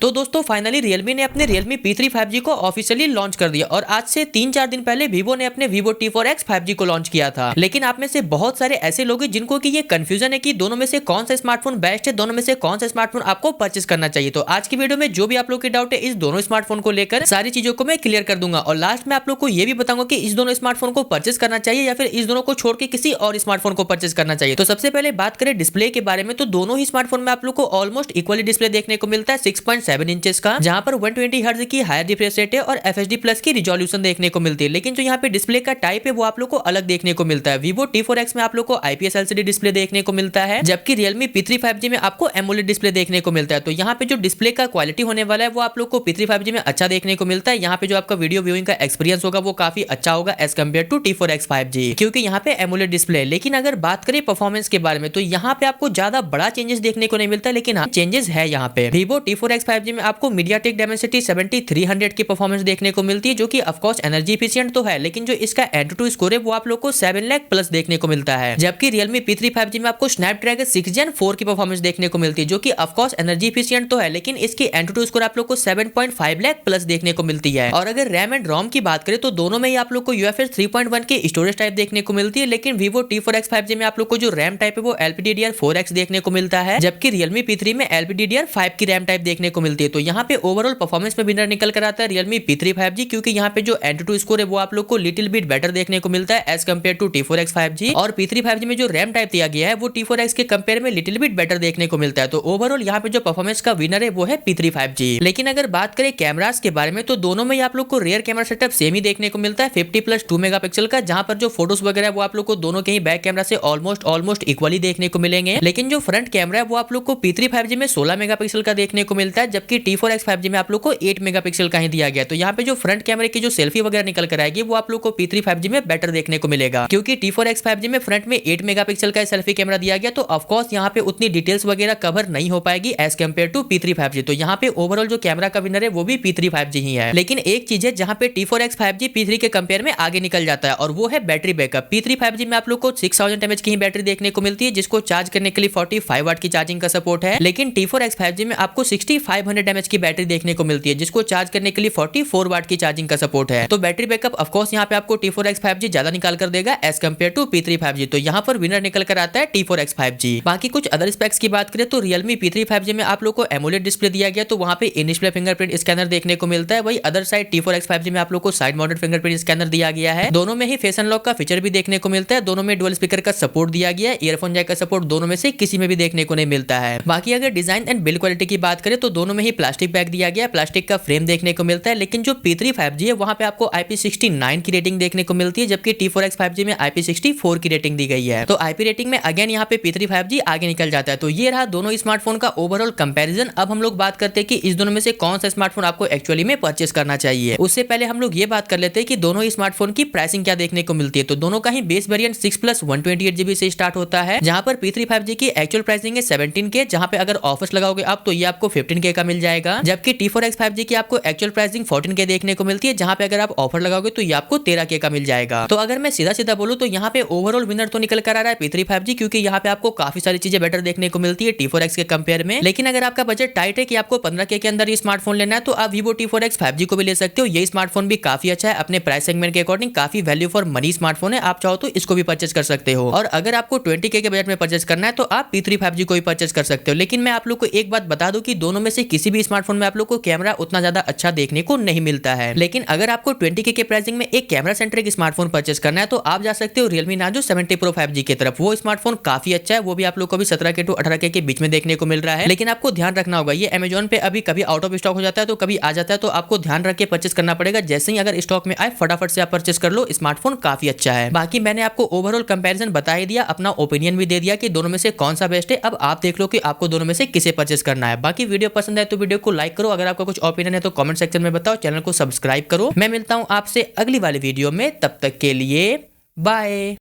तो दोस्तों finally Realme ने अपने Realme P3 5G को ऑफिशियली लॉन्च कर दिया और आज से 3-4 दिन पहले Vivo ने अपने Vivo T4X 5G को लॉन्च किया था। लेकिन आप में से बहुत सारे ऐसे लोग हैं जिनको कि ये कंफ्यूजन है कि दोनों में से कौन सा स्मार्टफोन बेस्ट है, दोनों में से कौन सा स्मार्टफोन आपको परचेस करना चाहिए। तो आज की वीडियो में जो भी आप लोग के डाउट है इस दोनों स्मार्टफोन को लेकर सारी चीजों को मैं क्लियर कर दूंगा और लास्ट में आप लोग को ये भी बताऊंगा कि इस दोनों स्मार्टफोन को परचेस करना चाहिए या फिर इस दोनों को छोड़ के किसी और स्मार्टफोन को परचेस करना चाहिए। तो सबसे पहले बात करें डिस्प्ले के बारे में, तो दोनों ही स्मार्टफोन में आप लोग को ऑलमोस्ट इक्वली डिस्प्ले देखने को मिलता है 6.7 इंचेस का, जहां पर 120 हर्ट्ज की हायर रिफ्रेश रेट है और FHD प्लस की रिजोल्यूशन देखने को मिलती है। लेकिन जो यहाँ पे डिस्प्ले का टाइप है वो आप लोग को अलग देखने को मिलता है। Vivo T4X में आप लोग को IPS LCD डिस्प्ले देखने को मिलता है, जबकि Realme P3 5G में आपको AMOLED डिस्प्ले देखने को मिलता है। तो यहाँ पे जो डिस्प्ले का क्वालिटी होने वाला है वो आप लोग को P3 5G में अच्छा देखने को मिलता है। यहाँ पे जो आपका वीडियो व्यूइंग का एक्सपीरियंस होगा वो काफी अच्छा होगा as compare to T4X 5G, क्योंकि यहाँ पे AMOLED डिस्प्ले है। लेकिन अगर बात करें परफॉर्मेंस के बारे में तो यहाँ पे आपको ज्यादा बड़ा चेंजेस देखने को नहीं मिलता, लेकिन हाँ चेंजेस है। यहाँ पे Vivo T4X 5G में आपको MediaTek Dimensity 7300 की परफॉर्मेंस देखने को मिलती है, जो कि ऑफ कोर्स एनर्जी एफिशिएंट तो है, लेकिन जो इसका Antutu स्कोर है वो आप लोग को 7 लाख प्लस देखने को मिलता है। जबकि Realme P3 5G में आपको Snapdragon 6 Gen 4 की परफॉर्मेंस देखने को मिलती है, जो कि ऑफ कोर्स एनर्जी एफिशिएंट तो है, लेकिन इसकी Antutu स्कोर आप लोग को 7.5 लाख प्लस देखने को मिलती है। और अगर रैम एंड रोम की बात करें तो दोनों में ही आप लोग को UFS 3.1 की स्टोरेज टाइप देखने को मिलती है, लेकिन Vivo T4X 5G में आप लोग को जो रैम टाइप है वो LPDDR4X देखने को मिलता है, जबकि Realme P3 में LPDDR5 की रैम टाइप देखने को मिलती है। तो यहाँ पे ओवरऑल परफॉर्मेंस में विनर निकल कर आता है Realme P3 5G, क्योंकि यहाँ पे जो Antutu स्कोर है वो आप लोग को लिटिल बिट बेटर देखने को मिलता है as compare to T4X 5G, और P3 5G में जो रैम टाइप दिया गया है वो T4X के कंपेयर में लिटिल बिट बेटर देखने को मिलता है। तो ओवरऑल यहाँ पे जो परफॉर्मेंस का विनर है वो है P3 5G। लेकिन अगर बात करें कैमरास के बारे में तो दोनों में आप लोग को रेयर कैमरा सेटअप सेम ही देखने को मिलता है 50+2 मेगापिक्सल का, जहां पर जो फोटोज वगैरह वो आप लोग को दोनों के ही बैक कैमरा से ऑलमोस्ट इक्वली देखने को मिलेंगे। लेकिन जो फ्रंट कैमरा है वो आप लोग को P3 5G में 16 मेगापिक्सल का देखने को मिलता है, जबकि T4X 5G में आप लोग को 8 मेगापिक्सल का ही दिया गया। तो यहाँ पे जो फ्रंट कैमरे की जो सेल्फी वगैरह निकल कर आएगी वो आप लोग को P3 5G में बेटर देखने को मिलेगा, क्योंकि T4X 5G में फ्रंट में 8 मेगापिक्सल का सेल्फी कैमरा दिया गया, तो ऑफ कोर्स यहाँ पे उतनी डिटेल्स वगैरह कवर नहीं हो पाएगी as compare to P3 5G। तो यहाँ पे ओवरऑल जो कैमरा का विनर है वो भी P3 5G ही है। लेकिन एक चीज है जहाँ पे T4X 5G P3 के कंपेयर में आगे निकल जाता है, और वो है बैटरी बैकअप। P3 5G में आप लोग को 6000 mAh की ही बैटरी देखने को मिलती है, जिसको चार्ज करने के लिए 45 वाट की चार्जिंग का सपोर्ट है। लेकिन T4X 5G में आपको 6500 mAh की बैटरी देखने को मिलती है, जिसको चार्ज करने के लिए 44 वाट की चार्जिंग का सपोर्ट है। तो बैटरी बैकअप ऑफ कोर्स यहाँ पे आपको T4X 5G ज्यादा निकाल कर देगा as compare to P3 5G। तो यहाँ पर विनर निकल कर आता है T4X 5G। बाकी कुछ अदर स्पेक्स की बात करें तो Realme P3 5G में आप लोग को AMOLED डिस्प्ले दिया गया, तो वहाँ पे इन डिस्प्ले फिंगरप्रिंट स्कैनर देखने को मिलता है। वही अदर साइड T4X 5G में आप लोग को साइड माउंटेड फिंगरप्रिंट स्कैनर दिया गया है। दोनों में ही फेस अनलॉक का फीचर भी देखने को मिलता है, दोनों में डुअल स्पीकर का सपोर्ट दिया गया है, ईयरफोन जैक का सपोर्ट दोनों में से किसी में भी देखने को नहीं मिलता है। बाकी अगर डिजाइन एंड बिल्ड क्वालिटी की बात करें तो दोनों में ही प्लास्टिक बैग दिया गया है, प्लास्टिक का फ्रेम देखने को मिलता है। लेकिन जो P3 5G है वहाँ पे आपको IP69 की रेटिंग देखने को मिलती है, जबकि T4X 5G में IP64 की रेटिंग दी गई है। तो IP रेटिंग में अगेन यहाँ पे P3 5G आगे निकल जाता है। तो ये रहा दोनों स्मार्टफोन का ओवरऑल कंपैरिजन। अब हम लोग बात करते हैं कि इस दोनों में से कौन सा स्मार्टफोन आपको एक्चुअली में परचेस करना चाहिए। उससे पहले हम लोग ये बात कर लेते हैं कि दोनों ही स्मार्टफोन की प्राइसिंग क्या देखने को मिलती है। तो दोनों का ही बेस वेरिएंट 6+128GB से स्टार्ट होता है, जहां पर P3 5G की एक्चुअल प्राइसिंग है 17K, जहां पे अगर ऑफर्स लगाओगे आप तो ये आपको 15K का मिल जाएगा। जबकि T4X 5G की आपको एक्चुअल प्राइसिंग 14K देखने को मिलती है, जहां पे अगर आप ऑफर लगाओगे तो ये आपको 13K का मिल जाएगा। तो अगर मैं सीधा बोलूं तो यहाँ पे ओवरऑल विनर तो निकल कर आ रहा है P3 5G, क्योंकि यहाँ पे आपको काफी सारी चीजें बेटर देखने को मिलती है T4X के कंपेयर में। लेकिन अगर आपका बजट टाइट है कि आपको 15K के अंदर ये स्मार्टफोन लेना है तो आप Vivo T4X 5G को भी ले सकते हो। ये स्मार्टफोन भी काफी अच्छा है, अपने प्राइस सेगमेंट के अकॉर्डिंग काफी वैल्यू फॉर मनी स्मार्टफोन है। आप चाहो तो इसको भी परचेस कर सकते हो, और अगर आपको 20K के बजट में परचेस करना है तो आप P3 5G को भी परचेस कर सकते हो। लेकिन मैं आप लोग को एक बात बता दूं कि दोनों में से किसी भी स्मार्टफोन में आप लोग को कैमरा उतना ज्यादा अच्छा देखने को नहीं मिलता है। लेकिन अगर आपको 20K के प्राइसिंग में एक कैमरा सेंट्रिक स्मार्टफोन परचेस करना है तो आप जा सकते हो Realme Narzo 70 Pro 5G की तरफ। वो स्मार्टफोन काफी अच्छा है, वो भी आप लोग को भी 17K to 18K के बीच में देखने को मिल रहा है। लेकिन आपको ध्यान रखना होगा, ये Amazon पे अभी कभी आउट ऑफ स्टॉक हो जाता है तो कभी आ जाता है, तो आपको ध्यान रख के परचेस करना पड़ेगा। जैसे ही अगर स्टॉक में आए फटाफट से आप परचेस कर लो, स्मार्टफोन काफी अच्छा है। बाकी मैंने आपको ओवरऑल कंपैरिजन बता ही दिया, अपना ओपिनियन भी दे दिया कि दोनों में से कौन सा बेस्ट है। अब आप देख लो कि आपको दोनों में से किसे परचेस करना है। बाकी वीडियो पसंद है तो वीडियो को लाइक करो, अगर आपका कुछ ओपिनियन है तो कमेंट सेक्शन में बताओ, चैनल को सब्सक्राइब करो। मैं मिलता हूं आपसे अगली वाली वीडियो में, तब तक के लिए बाय।